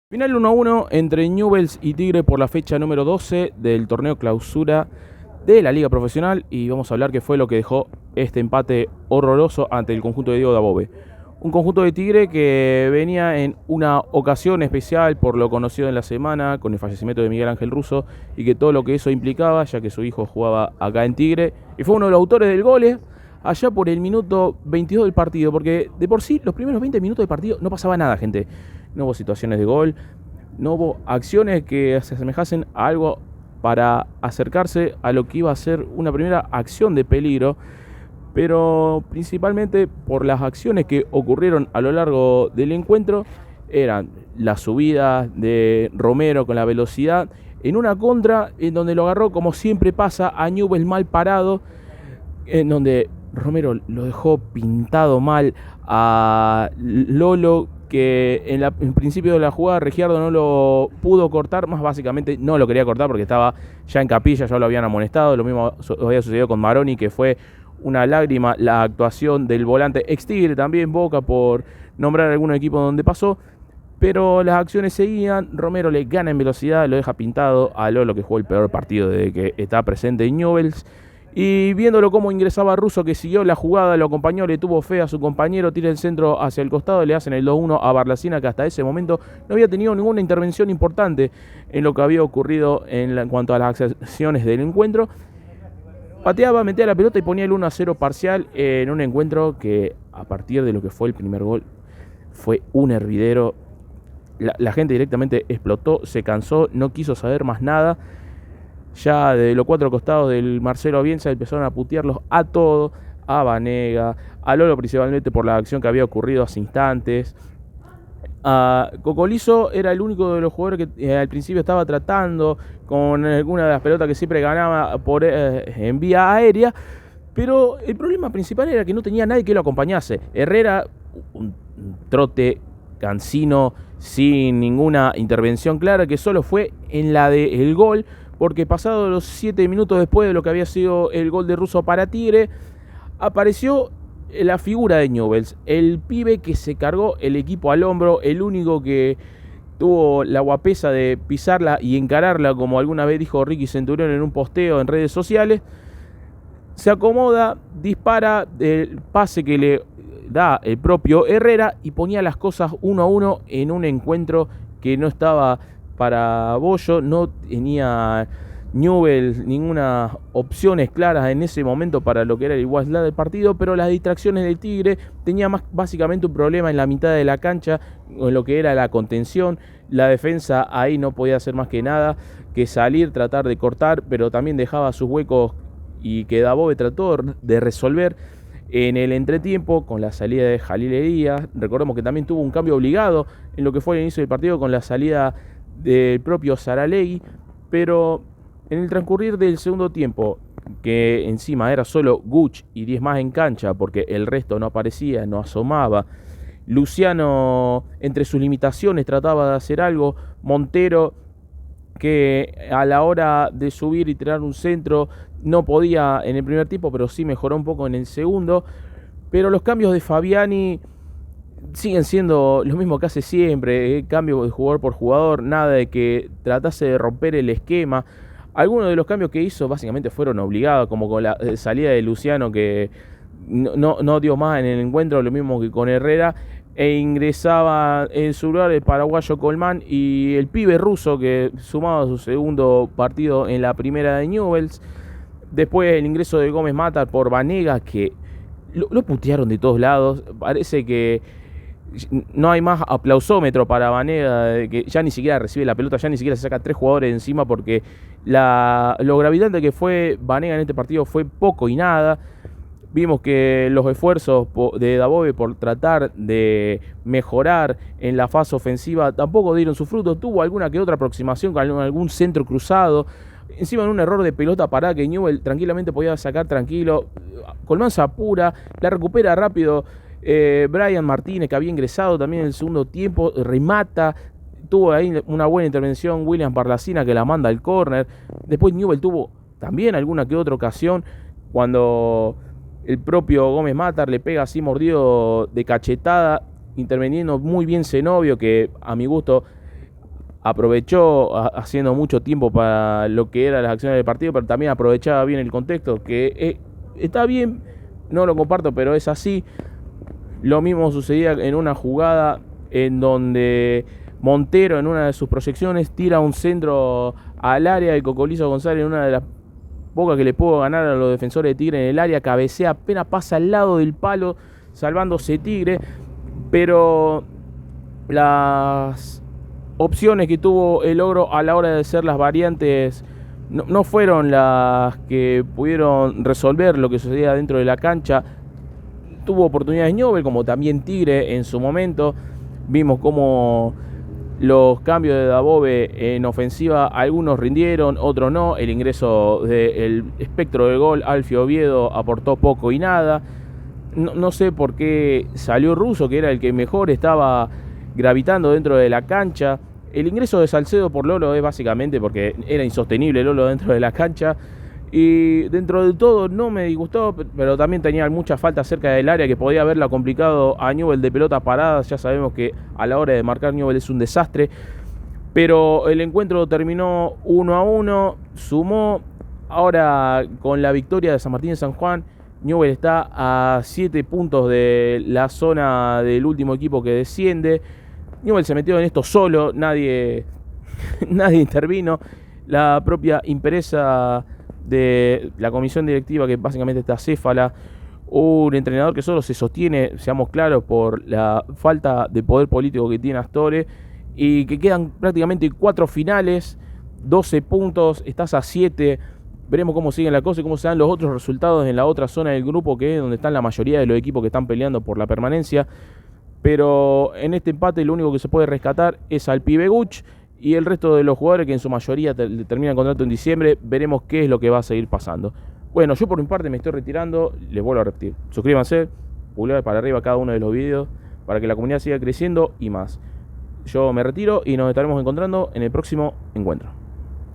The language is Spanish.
Final 1-1 entre Newell's y Tigre por la fecha número 12 del torneo clausura de la Liga Profesional, y vamos a hablar qué fue lo que dejó este empate horroroso ante el conjunto de Diego Dabove. Un conjunto de Tigre que venía en una ocasión especial por lo conocido en la semana con el fallecimiento de Miguel Ángel Russo y que todo lo que eso implicaba, ya que su hijo jugaba acá en Tigre y fue uno de los autores del gol allá por el minuto 22 del partido, porque de por sí los primeros 20 minutos del partido no pasaba nada, gente. No hubo situaciones de gol, no hubo acciones que se asemejasen a algo para acercarse a lo que iba a ser una primera acción de peligro, pero principalmente por las acciones que ocurrieron a lo largo del encuentro. Eran las subidas de Romero con la velocidad en una contra en donde lo agarró, como siempre pasa, a Newell's mal parado, en donde Romero lo dejó pintado mal a Lolo, que en principio de la jugada Regiardo no lo pudo cortar, más básicamente no lo quería cortar porque estaba ya en capilla, ya lo habían amonestado. Lo mismo había sucedido con Maroni, que fue una lágrima la actuación del volante ex Tigre, también Boca, por nombrar algún equipo donde pasó. Pero las acciones seguían, Romero le gana en velocidad, lo deja pintado a Lolo, que jugó el peor partido desde que está presente en Newell's. Y viéndolo cómo ingresaba Russo, que siguió la jugada, lo acompañó, le tuvo fe a su compañero, tira el centro hacia el costado, le hacen el 2-1 a Barlacina, que hasta ese momento no había tenido ninguna intervención importante en lo que había ocurrido en cuanto a las acciones del encuentro. Pateaba, metía la pelota y ponía el 1-0 parcial en un encuentro que, a partir de lo que fue el primer gol, fue un hervidero. La gente directamente explotó, se cansó, no quiso saber más nada. Ya de los cuatro costados del Marcelo Bielsa empezaron a putearlos a todos, a Banega, a Lolo principalmente por la acción que había ocurrido hace instantes. Cocolizo era el único de los jugadores que al principio estaba tratando con alguna de las pelotas que siempre ganaba en vía aérea, pero el problema principal era que no tenía nadie que lo acompañase. Herrera, un trote cansino, sin ninguna intervención clara, que solo fue en la del gol, porque pasados los 7 minutos después de lo que había sido el gol de Russo para Tigre, apareció la figura de Newell's, el pibe que se cargó el equipo al hombro, el único que tuvo la guapesa de pisarla y encararla, como alguna vez dijo Ricky Centurión en un posteo en redes sociales. Se acomoda, dispara el pase que le da el propio Herrera y ponía las cosas 1-1 en un encuentro que no estaba para Bollo. No tenía Newell's ninguna opciones claras en ese momento para lo que era el igualdad del partido, pero las distracciones del Tigre tenía básicamente un problema en la mitad de la cancha, en lo que era la contención. La defensa ahí no podía hacer más que nada que salir, tratar de cortar, pero también dejaba sus huecos, y que Dabove trató de resolver en el entretiempo con la salida de Jalil Elías. Recordemos que también tuvo un cambio obligado en lo que fue el inicio del partido con la salida del propio Saralegui, pero en el transcurrir del segundo tiempo, que encima era solo Guch y 10 más en cancha porque el resto no aparecía, no asomaba, Luciano entre sus limitaciones trataba de hacer algo, Montero, que a la hora de subir y tirar un centro no podía en el primer tiempo, pero sí mejoró un poco en el segundo. Pero los cambios de Fabiani siguen siendo lo mismo que hace siempre, cambio de jugador por jugador, nada de que tratase de romper el esquema. Algunos de los cambios que hizo básicamente fueron obligados, como con la salida de Luciano, que no dio más en el encuentro, lo mismo que con Herrera, e ingresaba en su lugar el paraguayo Colmán y el pibe Russo, que sumaba su segundo partido en la primera de Newell's. Después el ingreso de Gómez Matar por Banega, que lo putearon de todos lados. Parece que no hay más aplausómetro para Banega, que ya ni siquiera recibe la pelota, ya ni siquiera se saca 3 jugadores encima, porque lo gravitante que fue Banega en este partido fue poco y nada. Vimos que los esfuerzos de Dabove por tratar de mejorar en la fase ofensiva tampoco dieron su fruto. Tuvo alguna que otra aproximación con algún centro cruzado, encima en un error de pelota parada que Newell's tranquilamente podía sacar tranquilo. Colmán se apura, la recupera rápido Brian Martínez, que había ingresado también en el segundo tiempo, remata. Tuvo ahí una buena intervención Williams Barlacina, que la manda al córner. Después Newell's tuvo también alguna que otra ocasión cuando el propio Gómez Matar le pega así mordido de cachetada, interviniendo muy bien Zenobio, que a mi gusto aprovechó haciendo mucho tiempo para lo que eran las acciones del partido, pero también aprovechaba bien el contexto, que está bien, no lo comparto, pero es así. Lo mismo sucedía en una jugada en donde Montero, en una de sus proyecciones, tira un centro al área y Cocolizo González, en una de las pocas que le pudo ganar a los defensores de Tigre en el área, cabecea, apenas pasa al lado del palo, salvándose Tigre, pero las opciones que tuvo el Ogro a la hora de hacer las variantes no fueron las que pudieron resolver lo que sucedía dentro de la cancha. Tuvo oportunidades Newell's, como también Tigre en su momento. Vimos cómo los cambios de Dabove en ofensiva, algunos rindieron, otros no. El ingreso del espectro del gol, Alfio Oviedo, aportó poco y nada. No sé por qué salió Russo, que era el que mejor estaba gravitando dentro de la cancha. El ingreso de Salcedo por Lolo es básicamente porque era insostenible Lolo dentro de la cancha. Y dentro de todo no me disgustó, pero también tenía mucha falta cerca del área que podía haberla complicado a Newell's de pelotas paradas. Ya sabemos que a la hora de marcar Newell's es un desastre. Pero el encuentro terminó 1-1, sumó. Ahora con la victoria de San Martín de San Juan, Newell's está a 7 puntos de la zona del último equipo que desciende. Newell's se metió en esto solo, nadie intervino. La propia impresa de la comisión directiva, que básicamente está acéfala, un entrenador que solo se sostiene, seamos claros, por la falta de poder político que tiene Astore, y que quedan prácticamente 4 finales, 12 puntos, estás a 7. Veremos cómo siguen las cosas y cómo se dan los otros resultados en la otra zona del grupo, que es donde están la mayoría de los equipos que están peleando por la permanencia. Pero en este empate lo único que se puede rescatar es al pibe Guch y el resto de los jugadores que en su mayoría terminan contrato en diciembre. Veremos qué es lo que va a seguir pasando. Bueno, yo por mi parte me estoy retirando. Les vuelvo a repetir: suscríbanse, pulgar para arriba cada uno de los videos para que la comunidad siga creciendo y más. Yo me retiro y nos estaremos encontrando en el próximo encuentro.